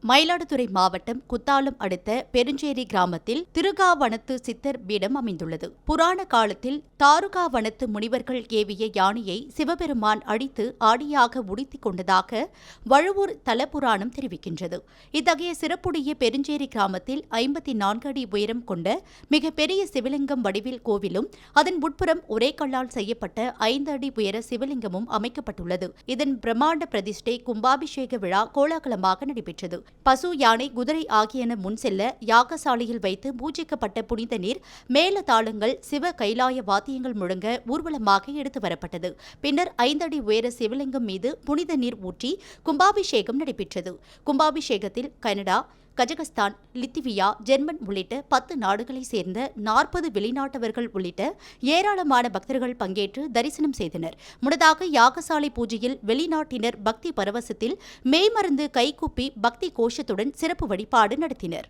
மயிலாடுதுறை மாவட்டம் குத்தாலம் அடுத்த பெருஞ்சேரி கிராமத்தில் திருகாவனத்து சித்தர் பீடம் அமைந்துள்ளது. புராண காலத்தில் தாருகாவனத்து முனிவர்கள் ஏவிய யானையை சிவபெருமான் அடித்து ஆடியாக உடுத்திக் கொண்டதாக வழுவூர் தலபுராணம் தெரிவிக்கின்றது. இத்தகைய சிறப்புடைய பெருஞ்சேரி கிராமத்தில் 54 அடி உயரம் கொண்ட மிகப்பெரிய சிவலிங்கம் வடிவில் கோவிலும் அதன் உட்புறம் ஒரே கல்லால் செய்யப்பட்ட 5 அடி உயர சிவலிங்கமும் அமைக்கப்பட்டுள்ளது. இதன் பிரம்மாண்ட பிரதிஷ்டை கும்பாபிஷேக விழா கோலாகலமாக நடைபெற்றது. பசு, யானை, குதிரை ஆகியன முன் செல்ல யாகசாலையில் வைத்து பூஜிக்கப்பட்ட புனித நீர், மேல தாளங்கள், சிவ கைலாய வாத்தியங்கள் முழங்க ஊர்வலமாக எடுத்து வரப்பட்டது. பின்னர் 5 அடி உயர சிவலிங்கம் மீது புனித நீர் ஊற்றி கும்பாபிஷேகம் நடைபெற்றது. கும்பாபிஷேகத்தில் கனடா, கஜகஸ்தான், லித்துவியா, ஜெர்மன் உள்ளிட்ட 10 நாடுகளைச் சேர்ந்த 40 வெளிநாட்டவர்கள் உள்ளிட்ட ஏராளமான பக்தர்கள் பங்கேற்று தரிசனம் செய்தனர். முன்னதாக யாகசாலை பூஜையில் வெளிநாட்டினர் பக்தி பரவசத்தில் மெய்மறந்து கைகூப்பி பக்தி கோஷத்துடன் சிறப்பு வழிபாடு நடத்தினர்.